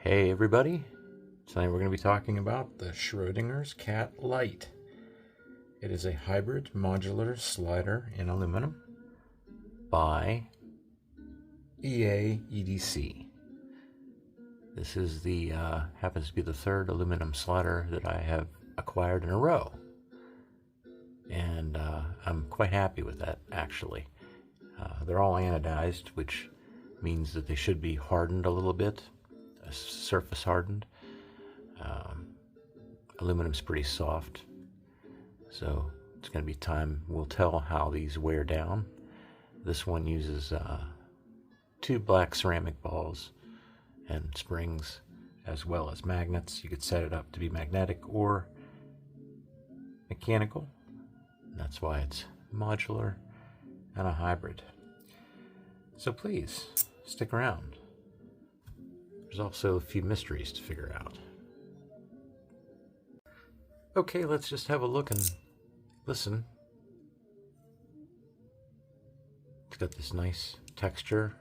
Hey everybody, tonight we're going to be talking about the Schrödinger's cat Lite. It is a hybrid modular slider in aluminum by EAEDC. This is the happens to be the third aluminum slider that I have acquired in a row, and I'm quite happy with that actually. They're all anodized, which means that they should be hardened a little bit. Surface hardened. Aluminum's pretty soft, so it's going to be time will tell how these wear down. This one uses 2 black ceramic balls and springs as well as magnets. You could set it up to be magnetic or mechanical. That's why it's modular and a hybrid. So please stick around. There's also a few mysteries to figure out. Okay, let's just have a look and listen. It's got this nice texture,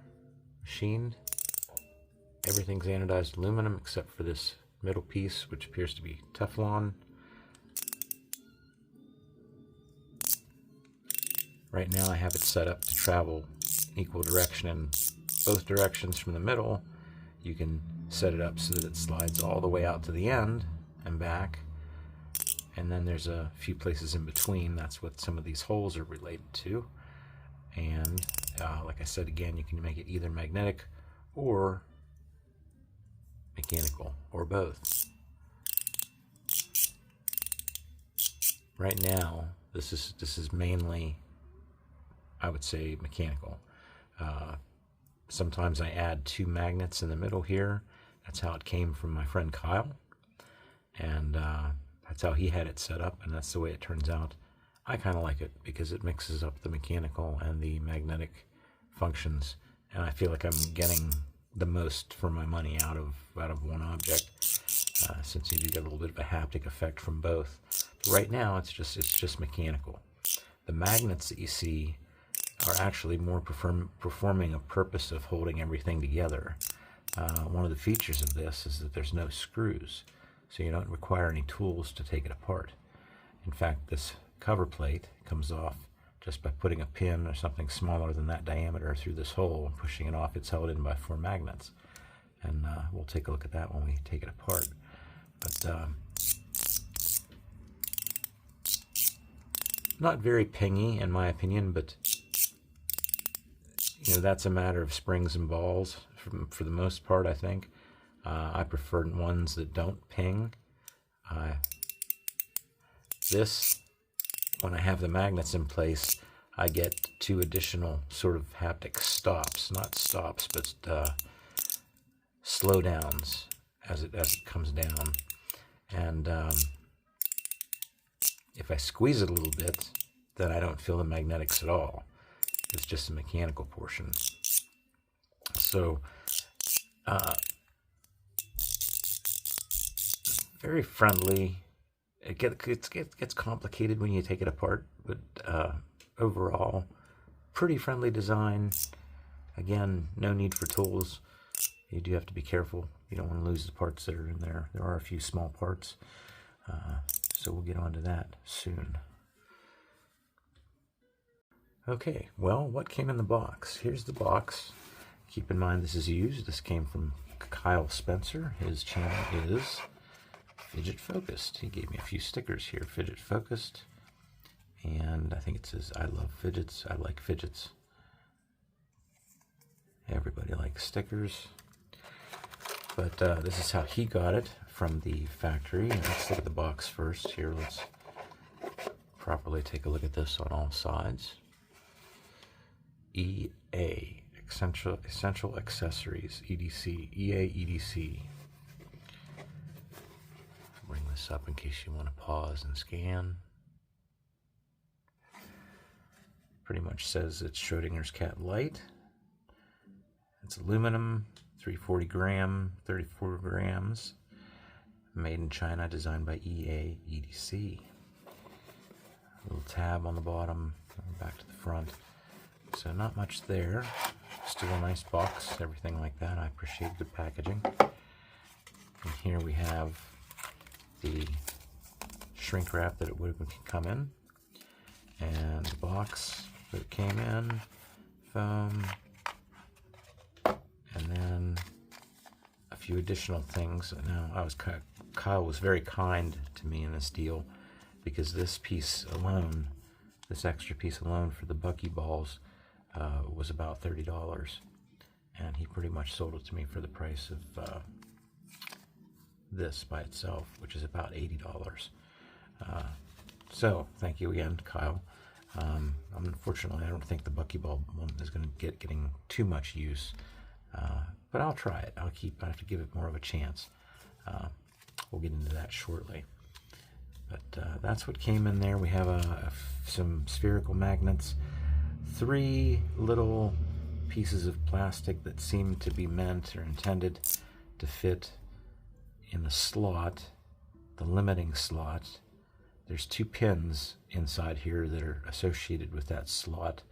machined. Everything's anodized aluminum except for this middle piece, which appears to be Teflon. Right now I have it set up to travel in equal direction in both directions from the middle. You can set it up so that it slides all the way out to the end and back. And then there's a few places in between. That's what some of these holes are related to. And like I said again, you can make it either magnetic or mechanical, or both. Right now, this is mainly, I would say, mechanical. Sometimes I add 2 magnets in the middle here. That's how it came from my friend Kyle. And that's how he had it set up, and that's the way it turns out. I kind of like it because it mixes up the mechanical and the magnetic functions, and I feel like I'm getting the most for my money out of one object, since you do get a little bit of a haptic effect from both. But right now, it's just mechanical. The magnets that you see are actually more performing a purpose of holding everything together. One of the features of this is that there's no screws, so you don't require any tools to take it apart. In fact, this cover plate comes off just by putting a pin or something smaller than that diameter through this hole and pushing it off. It's held in by 4 magnets, and we'll take a look at that when we take it apart. But not very pingy in my opinion, but you know, that's a matter of springs and balls for the most part, I think. I prefer ones that don't ping. This, when I have the magnets in place, I get 2 additional sort of haptic stops, not stops, but slow downs as it comes down. And if I squeeze it a little bit, then I don't feel the magnetics at all. It's just a mechanical portion. So, very friendly. It gets complicated when you take it apart, but overall, pretty friendly design. Again, no need for tools. You do have to be careful. You don't want to lose the parts that are in there. There are a few small parts, so we'll get onto that soon. Okay, well, what came in the box? Here's the box. Keep in mind this is used. This came from Kyle Spencer. His channel is Fidget Focused. He gave me a few stickers here. Fidget Focused. And I think it says, I love fidgets. I like fidgets. Everybody likes stickers. But this is how he got it from the factory. And let's look at the box first. Here, let's properly take a look at this on all sides. EA, Essential Accessories, EDC, EAEDC. Bring this up in case you want to pause and scan. Pretty much says it's Schrödinger's cat Lite. It's aluminum, 340 gram, 34 grams. Made in China, designed by EAEDC. A little tab on the bottom, back to the front. So not much there. Still a nice box, everything like that. I appreciate good packaging. And here we have the shrink wrap that it would come in, and the box that it came in, foam, and then a few additional things. Now, Kyle was very kind to me in this deal, because this piece alone, this extra piece alone for the buckyballs, was about $30, and he pretty much sold it to me for the price of this by itself, which is about $80. So thank you again, Kyle. Unfortunately, I don't think the buckyball one is going to getting too much use, but I'll try it. I have to give it more of a chance. We'll get into that shortly. But that's what came in there. We have some spherical magnets, 3 little pieces of plastic that seem to be meant or intended to fit in the slot, the limiting slot. There's 2 pins inside here that are associated with that slot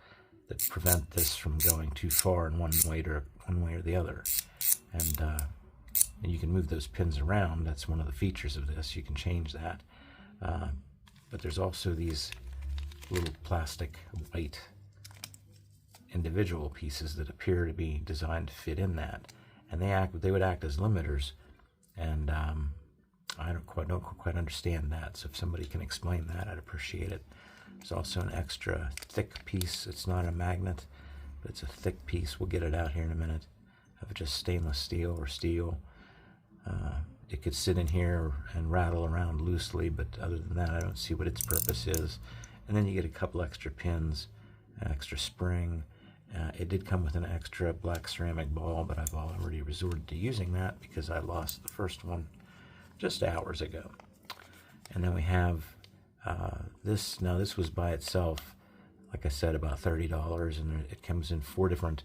that prevent this from going too far in one way or the other. And you can move those pins around. That's one of the features of this. You can change that. But there's also these little plastic white individual pieces that appear to be designed to fit in that, and they would act as limiters, and I don't quite understand that. So if somebody can explain that, I'd appreciate it. There's also an extra thick piece. It's not a magnet, but it's a thick piece. We'll get it out here in a minute, of just stainless steel or steel. It could sit in here and rattle around loosely, but other than that, I don't see what its purpose is. And then you get a couple extra pins, an extra spring. It did come with an extra black ceramic ball, but I've already resorted to using that because I lost the first one just hours ago. And then we have this. Now, this was by itself, like I said, about $30, and it comes in 4 different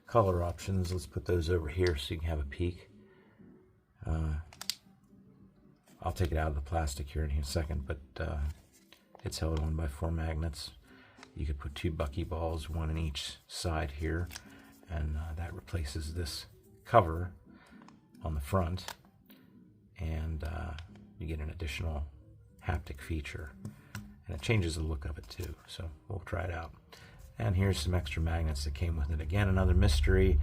color options. Let's put those over here so you can have a peek. I'll take it out of the plastic here in a second, but it's held on by 4 magnets. You could put 2 buckyballs, 1 in each side here, and that replaces this cover on the front, and you get an additional haptic feature, and it changes the look of it too. So we'll try it out. And here's some extra magnets that came with it. Again, another mystery.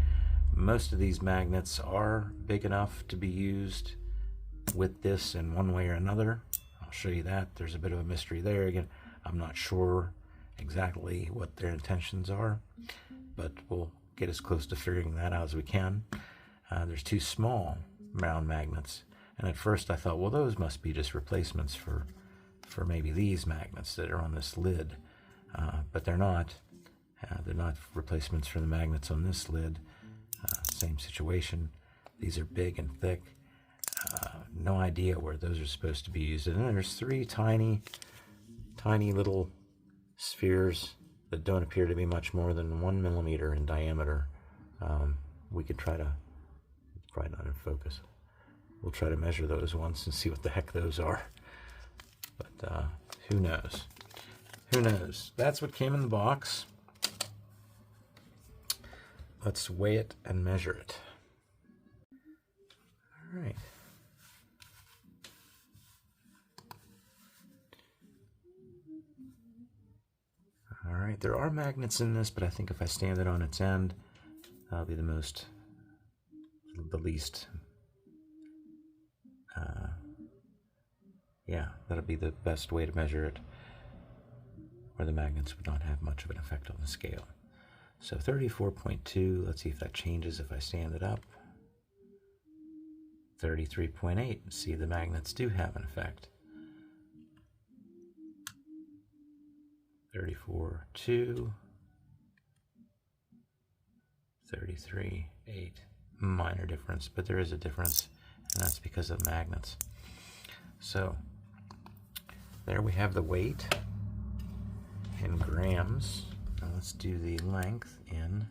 Most of these magnets are big enough to be used with this in one way or another. I'll show you that. There's a bit of a mystery there. Again, I'm not sure exactly what their intentions are, but we'll get as close to figuring that out as we can. There's 2 small round magnets, and at first I thought, well, those must be just replacements for maybe these magnets that are on this lid, but they're not. They're not replacements for the magnets on this lid. Same situation. These are big and thick. No idea where those are supposed to be used. And then there's 3 tiny little spheres that don't appear to be much more than 1 millimeter in diameter. We could try to, it's probably not in focus. We'll try to measure those once and see what the heck those are. But who knows? Who knows? That's what came in the box. Let's weigh it and measure it. All right. All right, there are magnets in this, but I think if I stand it on its end, that'll be the least, yeah, that'll be the best way to measure it, where the magnets would not have much of an effect on the scale. So 34.2, let's see if that changes if I stand it up. 33.8, see, the magnets do have an effect. 34.2, 33.8, minor difference, but there is a difference, and that's because of magnets. So there we have the weight in grams. Now let's do the length in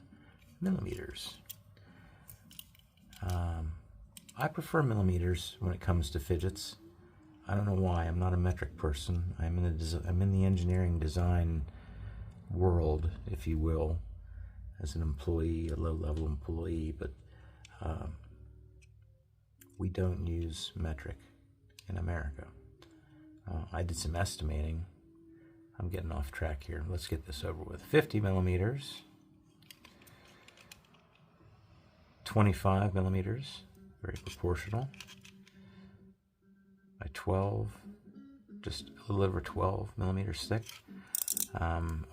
millimeters. I prefer millimeters when it comes to fidgets. I don't know why. I'm not a metric person. I'm in the engineering design world, if you will, as an employee, a low-level employee. But we don't use metric in America. I did some estimating. I'm getting off track here. Let's get this over with. 50 millimeters, 25 millimeters, very proportional, by 12, just a little over 12 millimeters thick.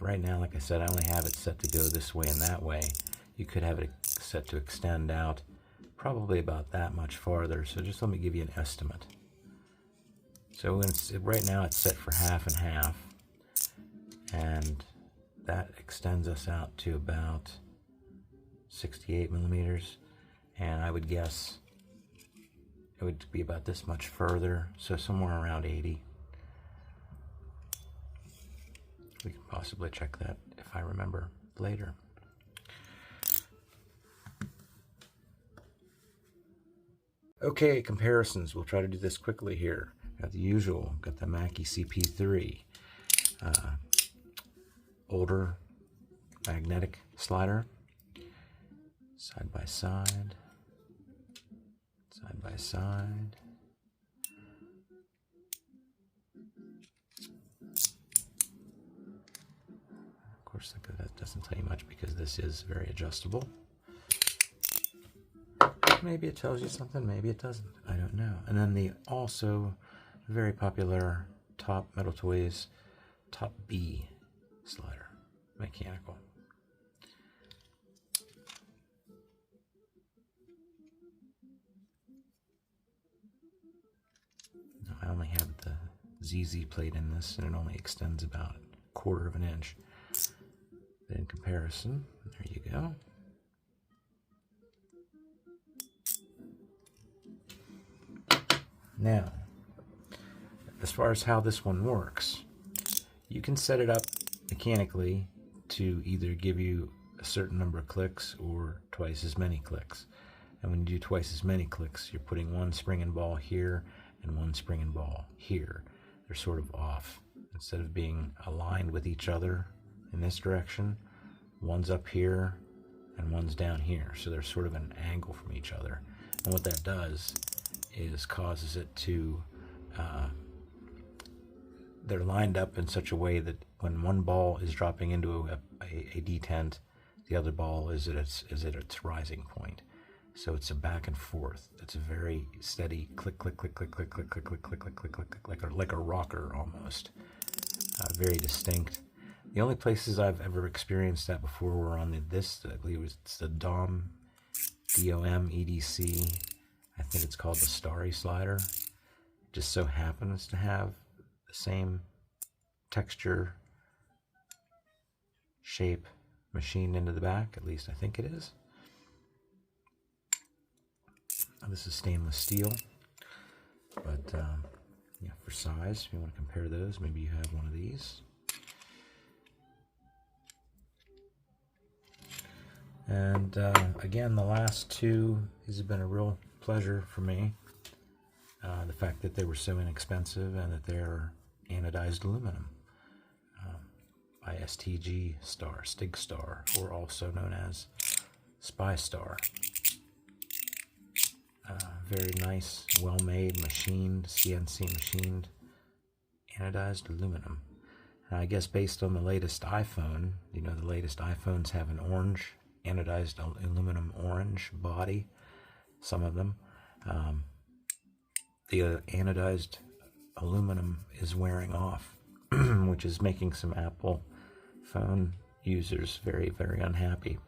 Right now, like I said, I only have it set to go this way and that way. You could have it set to extend out probably about that much farther, so just let me give you an estimate. So right now it's set for half and half, and that extends us out to about 68 millimeters, and I would guess it would be about this much further, so somewhere around 80. We can possibly check that if I remember later. Okay, comparisons. We'll try to do this quickly here. Got the usual, got the Mackie CP3. Older magnetic slider. Side by side. Side by side. Of course, that doesn't tell you much because this is very adjustable. Maybe it tells you something, maybe it doesn't. I don't know. And then the also very popular Top Metal Toys Top B slider, mechanical. Now, I only have the ZZ plate in this, and it only extends about 1/4 of an inch. But in comparison, there you go. Now, as far as how this one works, you can set it up mechanically to either give you a certain number of clicks or twice as many clicks. And when you do twice as many clicks, you're putting one spring and ball here and one spring and ball here. They're sort of off. Instead of being aligned with each other in this direction, one's up here and one's down here. So they're sort of an angle from each other. And what that does is causes it to, they're lined up in such a way that when one ball is dropping into a detent, the other ball is at its rising point. So it's a back and forth. It's a very steady click, click, click, click, click, click, click, click, click, click, click, click, like a rocker almost. Very distinct. The only places I've ever experienced that before were on this, I believe it's the DOM EDC. I think it's called the Starry slider. It just so happens to have the same texture, shape machined into the back. At least I think it is. This is stainless steel, but yeah, for size, if you want to compare those, maybe you have one of these. And again, the last two, these have been a real pleasure for me. The fact that they were so inexpensive and that they're anodized aluminum. ISTG Star, Stig Star, or also known as Spy Star. Very nice, well-made, machined, CNC machined, anodized aluminum. And I guess based on the latest iPhone, you know, the latest iPhones have an orange, anodized aluminum orange body, some of them. The anodized aluminum is wearing off, which is making some Apple phone users very, very unhappy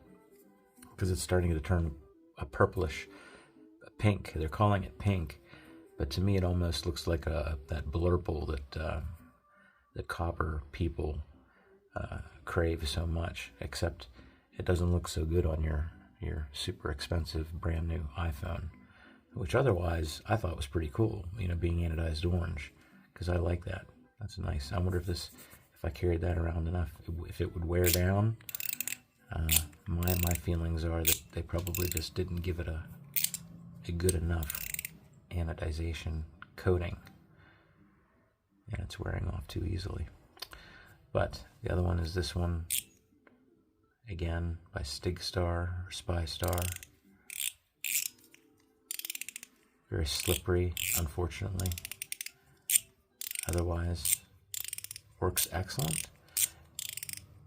because it's starting to turn a purplish pink. They're calling it pink, but to me it almost looks like that blurple that copper people crave so much, except it doesn't look so good on your super expensive brand new iPhone, which otherwise I thought was pretty cool, you know, being anodized orange, because I like that. That's nice. I wonder if I carried that around enough, if it would wear down. My feelings are that they probably just didn't give it a good enough anodization coating, and it's wearing off too easily. But the other one is this one, again by Stig Star or Spy Star. Very slippery, unfortunately. Otherwise, works excellent.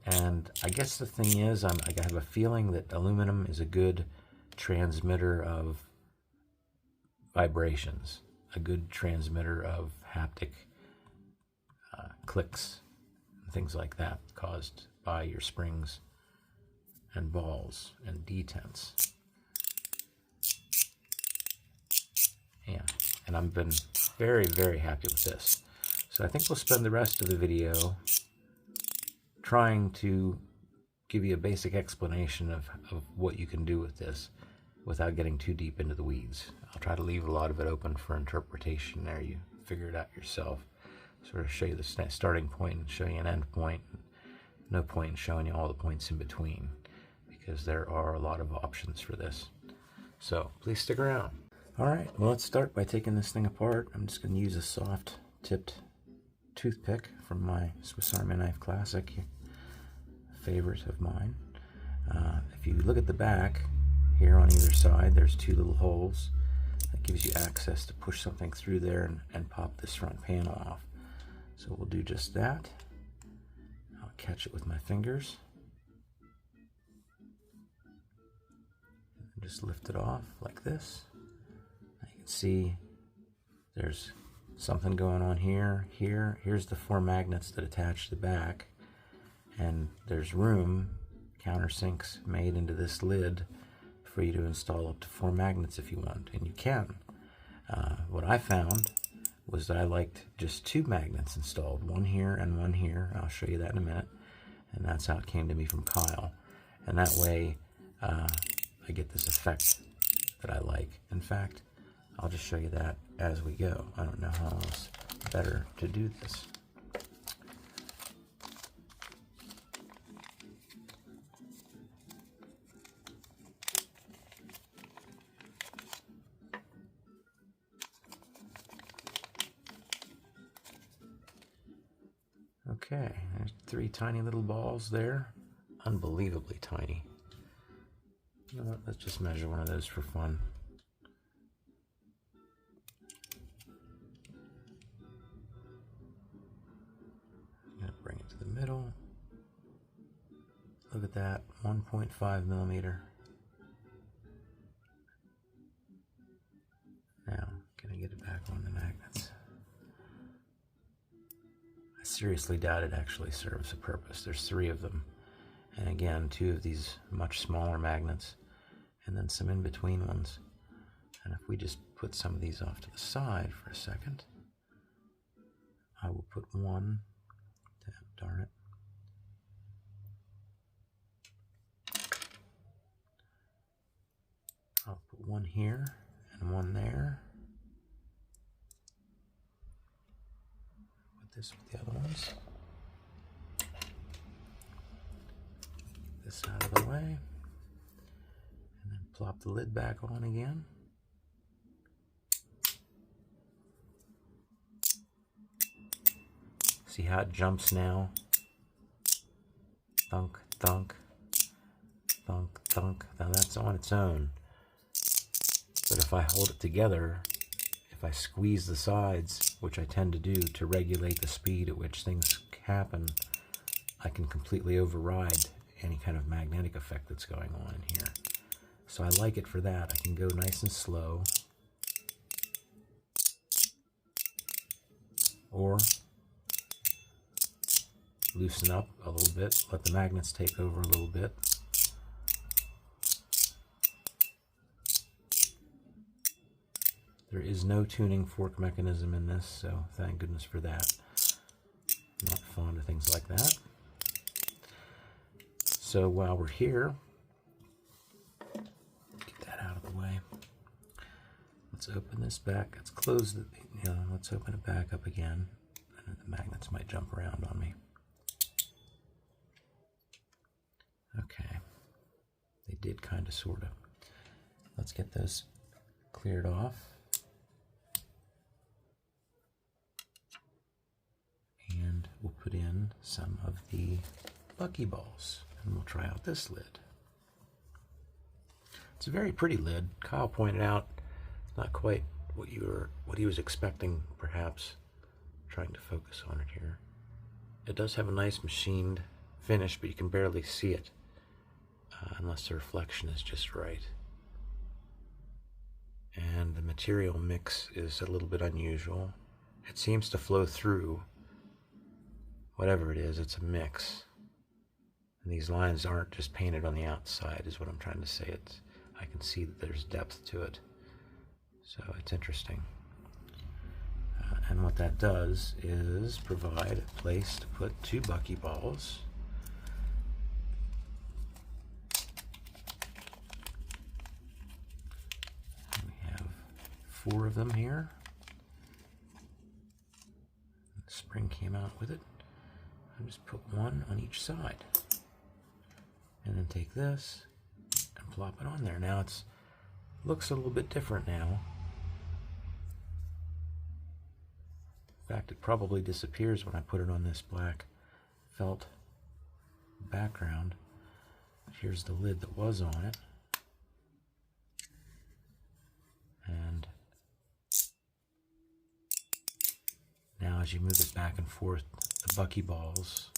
And I guess the thing is, I have a feeling that aluminum is a good transmitter of vibrations, a good transmitter of haptic clicks, and things like that caused by your springs and balls and detents. Yeah, and I've been very, very happy with this. So I think we'll spend the rest of the video trying to give you a basic explanation of what you can do with this without getting too deep into the weeds. I'll try to leave a lot of it open for interpretation there. You figure it out yourself. Sort of show you the starting point and show you an end point. No point in showing you all the points in between, because there are a lot of options for this. So please stick around. All right, well, let's start by taking this thing apart. I'm just going to use a soft tipped toothpick from my Swiss Army Knife Classic, favorite of mine. If you look at the back here on either side, there's two little holes. That gives you access to push something through there and pop this front panel off. So we'll do just that. I'll catch it with my fingers. And just lift it off like this. Now you can see there's something going on here. Here's the 4 magnets that attach the back. And there's room, countersinks made into this lid for you to install up to 4 magnets if you want, and you can. What I found was that I liked just 2 magnets installed, one here and one here. I'll show you that in a minute. And that's how it came to me from Kyle. And that way I get this effect that I like. In fact, I'll just show you that as we go. I don't know how else better to do this. Okay, there's 3 tiny little balls there. Unbelievably tiny. You know what, let's just measure one of those for fun. I'm going to bring it to the middle. Look at that, 1.5 millimeter. Now, can I get it back on the magnets? I seriously doubt it actually serves a purpose. There's 3 of them. And again, 2 of these much smaller magnets, and then some in-between ones. And if we just put some of these off to the side for a second, I will put one, darn it. I'll put one here and one there. Put this with the other ones. This out of the way, and then plop the lid back on again. See how it jumps now? Thunk, thunk, thunk, thunk. Now that's on its own. But if I hold it together, if I squeeze the sides, which I tend to do to regulate the speed at which things happen, I can completely override any kind of magnetic effect that's going on in here. So I like it for that. I can go nice and slow, or loosen up a little bit, let the magnets take over a little bit. There is no tuning fork mechanism in this, so thank goodness for that. I'm not fond of things like that. So while we're here, get that out of the way. Let's open this back. Let's close the, let's open it back up again. And the magnets might jump around on me. Okay. They did kind of, sort of. Let's get those cleared off. And we'll put in some of the buckyballs. And we'll try out this lid. It's a very pretty lid. Kyle pointed out it's not quite what he was expecting, perhaps. Trying to focus on it here. It does have a nice machined finish, but you can barely see it unless the reflection is just right. And the material mix is a little bit unusual. It seems to flow through. Whatever it is, it's a mix. And these lines aren't just painted on the outside, is what I'm trying to say. I can see that there's depth to it. So it's interesting. And what that does is provide a place to put 2 buckyballs. We have 4 of them here. The spring came out with it. I just put 1 on each side. And then take this and plop it on there. Now it looks a little bit different now. In fact, it probably disappears when I put it on this black felt background. Here's the lid that was on it. And now as you move it back and forth, the buckyballs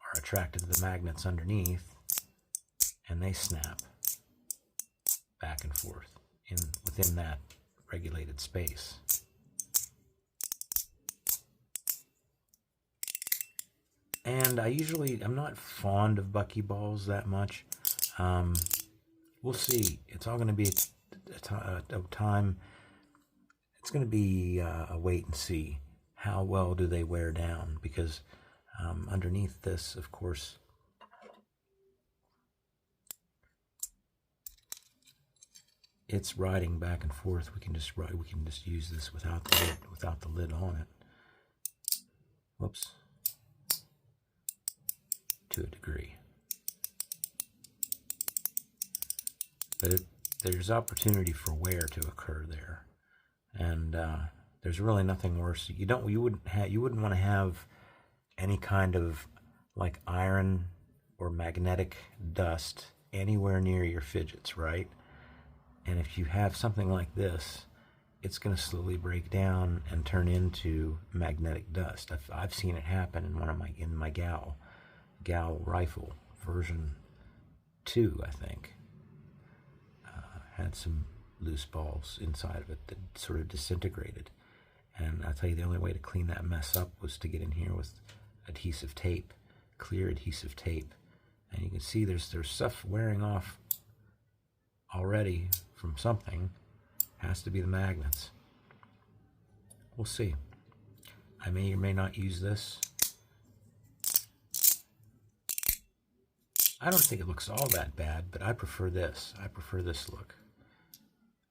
are attracted to the magnets underneath, and they snap back and forth within that regulated space. And I'm not fond of buckyballs that much. We'll see. It's all going to be a time. It's going to be a wait and see. How well do they wear down? Because underneath this, of course, it's riding back and forth. We can just use this without the lid on it. Whoops. To a degree. But there's opportunity for wear to occur there. And there's really nothing worse. You wouldn't want to have any kind of like iron or magnetic dust anywhere near your fidgets, right? And if you have something like this, it's going to slowly break down and turn into magnetic dust. I've seen it happen in my Gal rifle version 2, I think. Had some loose balls inside of it that sort of disintegrated. And I'll tell you, the only way to clean that mess up was to get in here with adhesive tape, clear adhesive tape. And you can see there's stuff wearing off already from something. Has to be the magnets. We'll see. I may or may not use this. I don't think it looks all that bad, but I prefer this. I prefer this look.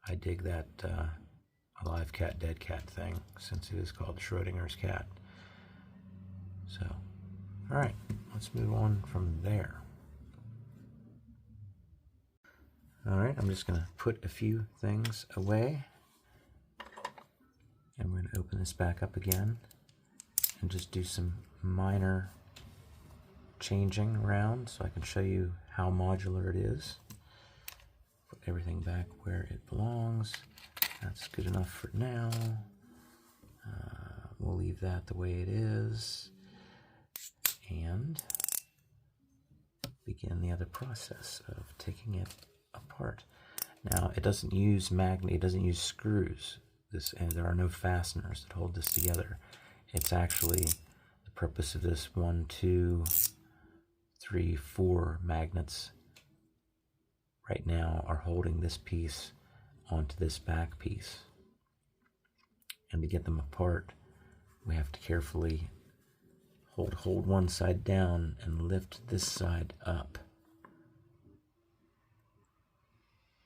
I dig that alive cat, dead cat thing, since it is called Schrödinger's cat. So, all right, let's move on from there. All right, I'm just going to put a few things away. And we're going to open this back up again and just do some minor changing around so I can show you how modular it is. Put everything back where it belongs. That's good enough for now. We'll leave that the way it is and begin the other process of taking it apart. Now it doesn't use it doesn't use screws. And there are no fasteners that hold this together. It's actually the purpose of this 1, 2, 3, 4 magnets right now are holding this piece onto this back piece. And to get them apart, we have to carefully hold one side down and lift this side up.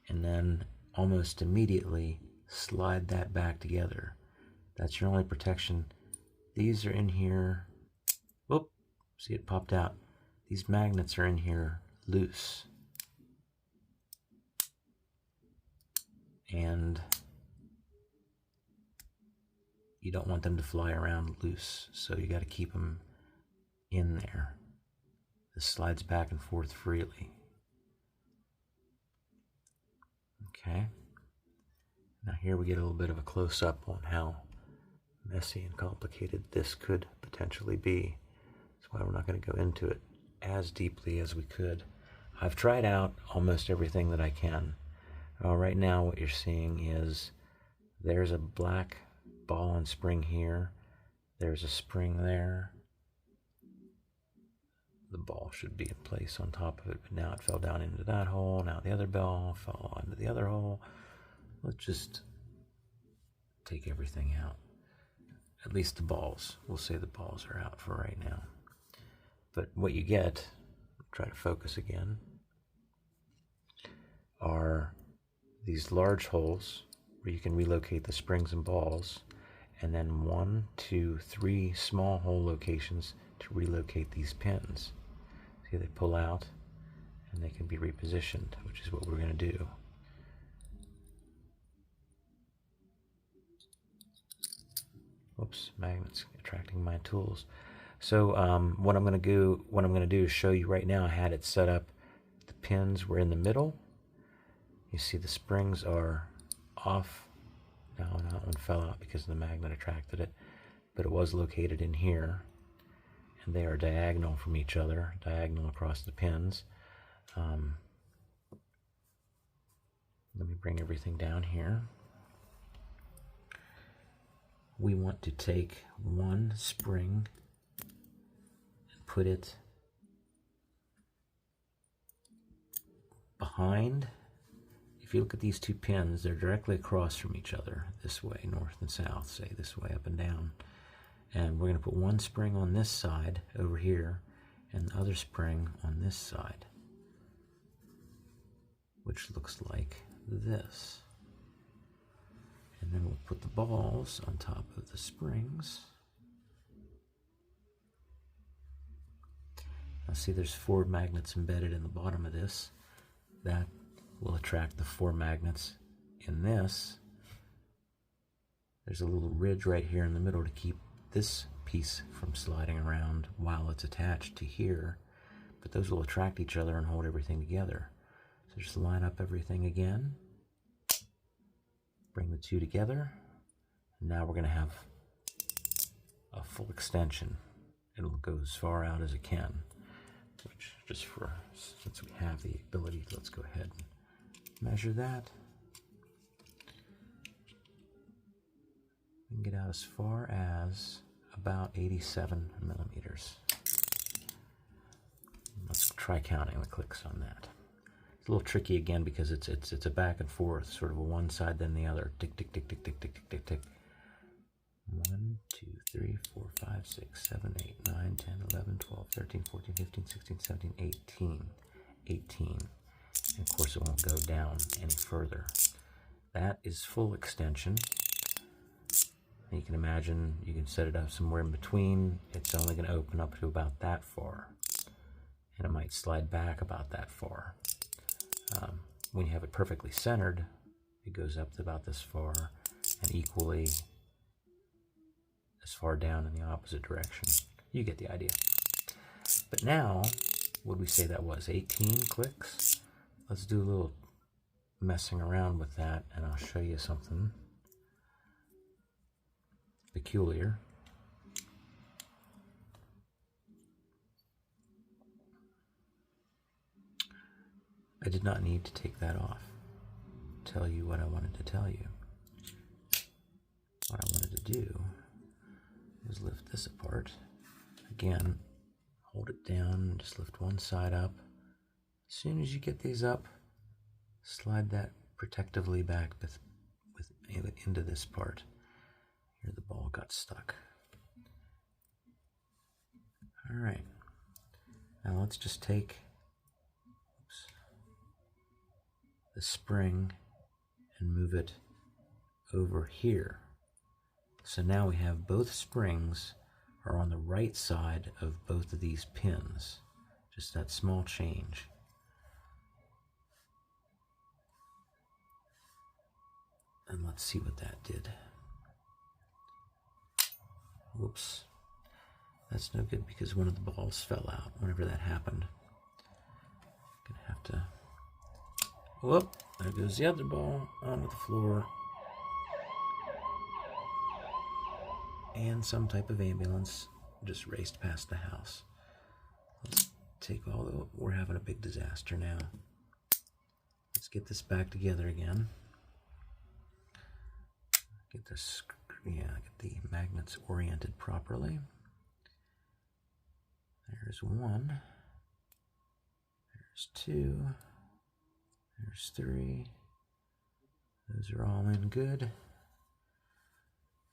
And then almost immediately slide that back together. That's your only protection. These are in here. Whoop, see, it popped out. These magnets are in here loose. And you don't want them to fly around loose, so you got to keep them in there. This slides back and forth freely. Okay. Now here we get a little bit of a close-up on how messy and complicated this could potentially be. That's why we're not going to go into it as deeply as we could. I've tried out almost everything that I can. Right now what you're seeing is there's a black ball and spring here. There's a spring there. The ball should be in place on top of it, but now it fell down into that hole. Now the other ball fell into the other hole. Let's just take everything out. At least the balls. We'll say the balls are out for right now. But what you get, try to focus again, are these large holes where you can relocate the springs and balls, and then 1, 2, 3 small hole locations to relocate these pins. See, they pull out and they can be repositioned, which is what we're going to do. Whoops, magnets attracting my tools. So what I'm going to do is show you right now. I had it set up. The pins were in the middle. You see the springs are off. Now that one fell out because the magnet attracted it, but it was located in here, and they are diagonal from each other, diagonal across the pins. Let me bring everything down here. We want to take one spring and put it behind. If you look at these two pins, they're directly across from each other, this way, north and south, say this way, up and down. And we're going to put one spring on this side over here and the other spring on this side, which looks like this. And then we'll put the balls on top of the springs. Now see, there's 4 magnets embedded in the bottom of this. That will attract the 4 magnets in this. There's a little ridge right here in the middle to keep this piece from sliding around while it's attached to here, but those will attract each other and hold everything together. So just line up everything again, bring the two together, and now we're going to have a full extension. It'll go as far out as it can, which just for, since we have the ability, let's go ahead and measure that. We can get out as far as about 87 millimeters. Let's try counting the clicks on that. It's a little tricky again because it's a back and forth, sort of a one side then the other. Tick, tick, tick, tick, tick, tick, tick, tick, tick. 1, 2, 3, 4, 5, 6, 7, 8, 9, 10, 11, 12, 13, 14, 15, 16, 17, 18. 18. And of course it won't go down any further. That is full extension. You can imagine you can set it up somewhere in between. It's only going to open up to about that far, and it might slide back about that far. When you have it perfectly centered, it goes up to about this far and equally as far down in the opposite direction. You get the idea. But now, what did we say that was? 18 clicks? Let's do a little messing around with that, and I'll show you something peculiar. I did not need to take that off. Tell you what I wanted to tell you. What I wanted to do is lift this apart. Again, hold it down and just lift one side up. As soon as you get these up, slide that protectively back into this part. Here the ball got stuck. All right. Now let's just take the spring and move it over here. So now we have both springs are on the right side of both of these pins. Just that small change. And let's see what that did. Whoops. That's no good because one of the balls fell out whenever that happened. Gonna have to... Whoop! There goes the other ball onto the floor. and some type of ambulance just raced past the house. Let's take all the, we're having a big disaster now. Let's get this back together again. Get this, get the magnets oriented properly. There's one. There's two. There's three. Those are all in good.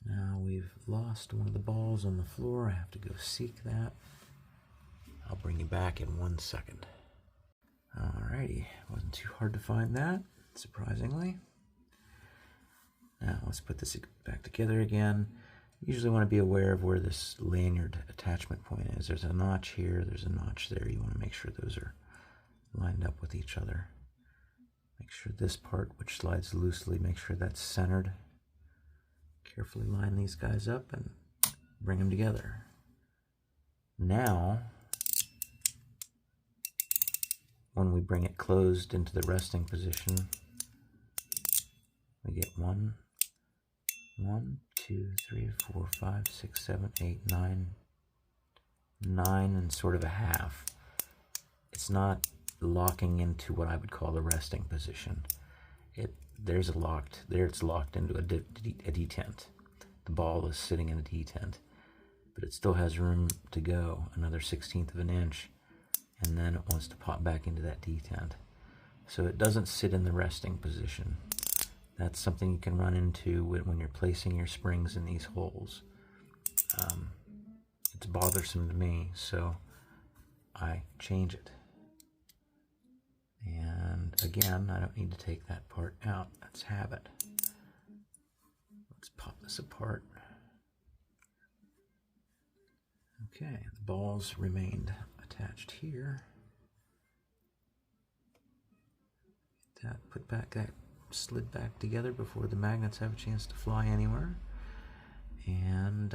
Now we've lost one of the balls on the floor. I have to go seek that. I'll bring you back in 1 second. Alrighty, wasn't too hard to find that, surprisingly. Now let's put this back together again. You usually want to be aware of where this lanyard attachment point is. There's a notch here, there's a notch there. You want to make sure those are lined up with each other. Make sure this part, which slides loosely, make sure that's centered. Carefully line these guys up and bring them together. Now, when we bring it closed into the resting position, we get 1, 2, 3, 4, 5, 6, 7, 8, 9, 9 and sort of a half. It's not locking into what I would call the resting position. There's a locked, there it's locked into a detent. The ball is sitting in a detent, but it still has room to go, another 1/16 of an inch, and then it wants to pop back into that detent. So it doesn't sit in the resting position. That's something you can run into when you're placing your springs in these holes. It's bothersome to me, so I change it. And again, I don't need to take that part out. Let's have it. Let's pop this apart. Okay, the balls remained attached here. Get that put back, that slid back together before the magnets have a chance to fly anywhere. And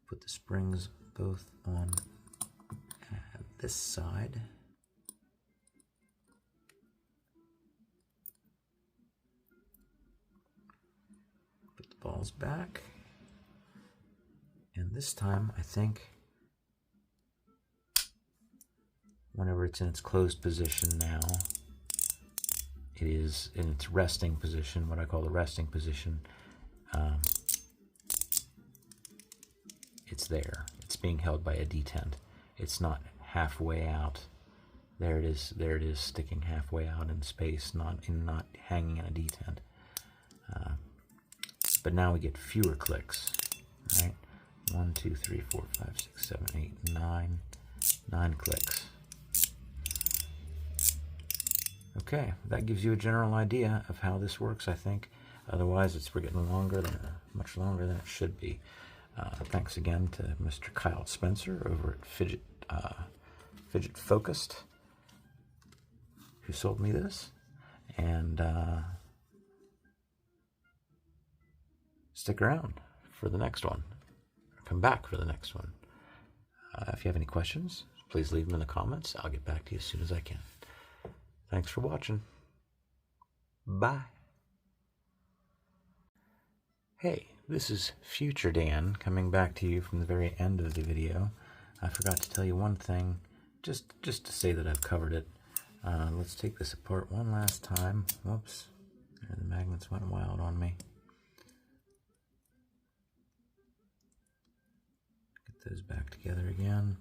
put the springs both on this side. Put the balls back. And this time, I think, whenever it's in its closed position now, it is in its resting position, what I call the resting position. It's there. It's being held by a detent. It's not halfway out. There it is sticking halfway out in space, not hanging in a detent. But now we get fewer clicks, right? 1, 2, 3, 4, 5, 6, 7, 8, 9. 9 clicks. Okay, that gives you a general idea of how this works, I think. Otherwise, we're getting much longer than it should be. Thanks again to Mr. Kyle Spencer over at Fidget Focused, who sold me this. And stick around for the next one. Come back for the next one. If you have any questions, please leave them in the comments. I'll get back to you as soon as I can. Thanks for watching. Bye. Hey, this is Future Dan coming back to you from the very end of the video. I forgot to tell you one thing, just to say that I've covered it. Let's take this apart one last time. Whoops, the magnets went wild on me. Get those back together again.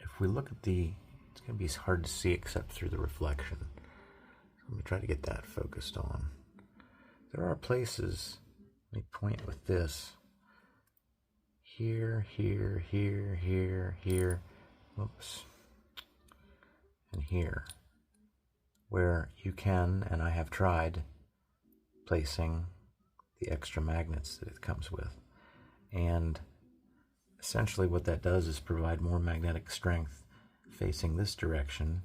If we look at it's going to be hard to see except through the reflection. Let me try to get that focused on. There are places, let me point with this, here, here, here, here, here, whoops, and here, where you can, and I have tried, placing the extra magnets that it comes with. And essentially what that does is provide more magnetic strength facing this direction,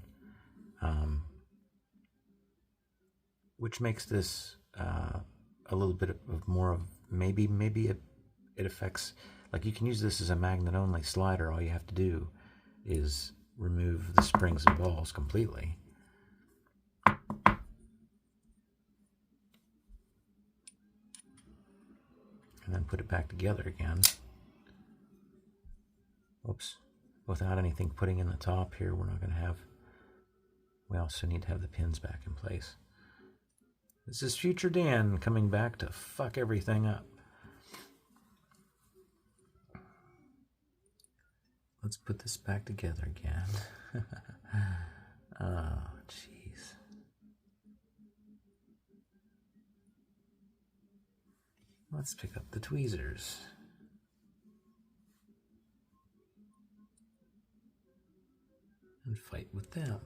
which makes this a little bit of more of maybe it affects, like you can use this as a magnet only slider. All you have to do is remove the springs and balls completely, and then put it back together again. Whoops. Without anything putting in the top here, we're not going to have... We also need to have the pins back in place. This is Future Dan coming back to fuck everything up. Let's put this back together again. Oh, jeez. Let's pick up the tweezers. And fight with them.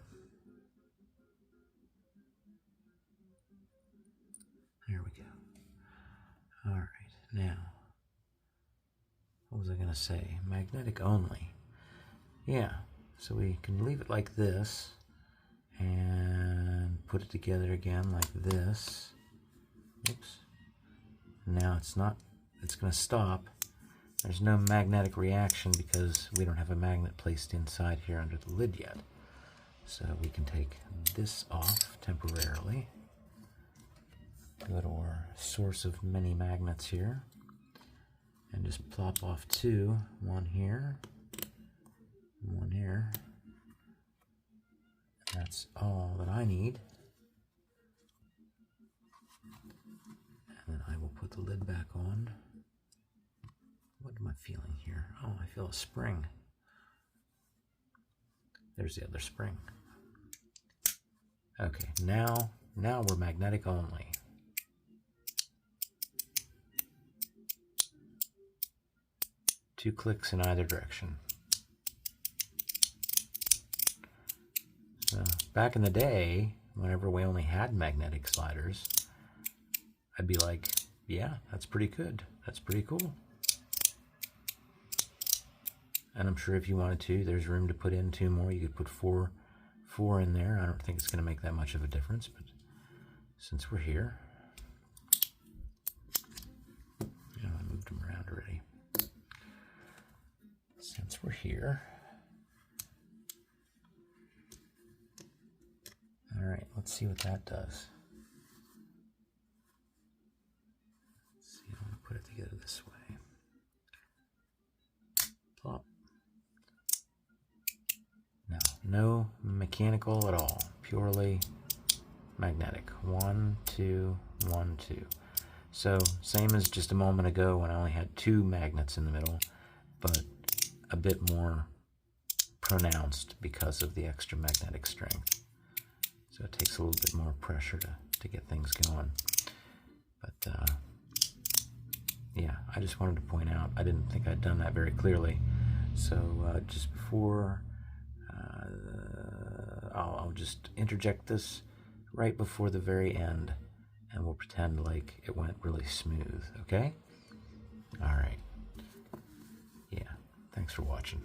There we go. All right, now, what was I going to say? Magnetic only. Yeah, so we can leave it like this and put it together again like this. Oops. Now it's not, it's going to stop. There's no magnetic reaction because we don't have a magnet placed inside here under the lid yet. So we can take this off temporarily. Go to our source of many magnets here and just plop off two, one here, one here. That's all that I need. And then I will put the lid back on. What am I feeling here? Oh, I feel a spring. There's the other spring. Okay, now we're magnetic only. Two clicks in either direction. So back in the day, whenever we only had magnetic sliders, I'd be like, yeah, that's pretty good. That's pretty cool. And I'm sure if you wanted to, there's room to put in two more. You could put four in there. I don't think it's going to make that much of a difference, but since we're here, I moved them around already. Since we're here, all right, let's see what that does. Let's see, I'm going to put it together this way. Plop. No mechanical at all, purely magnetic. 1, 2, 1, 2. So same as just a moment ago when I only had two magnets in the middle, but a bit more pronounced because of the extra magnetic strength. So it takes a little bit more pressure to get things going. But yeah, I just wanted to point out, I didn't think I'd done that very clearly. So just before, I'll just interject this right before the very end, and we'll pretend like it went really smooth, okay? All right. Yeah, thanks for watching.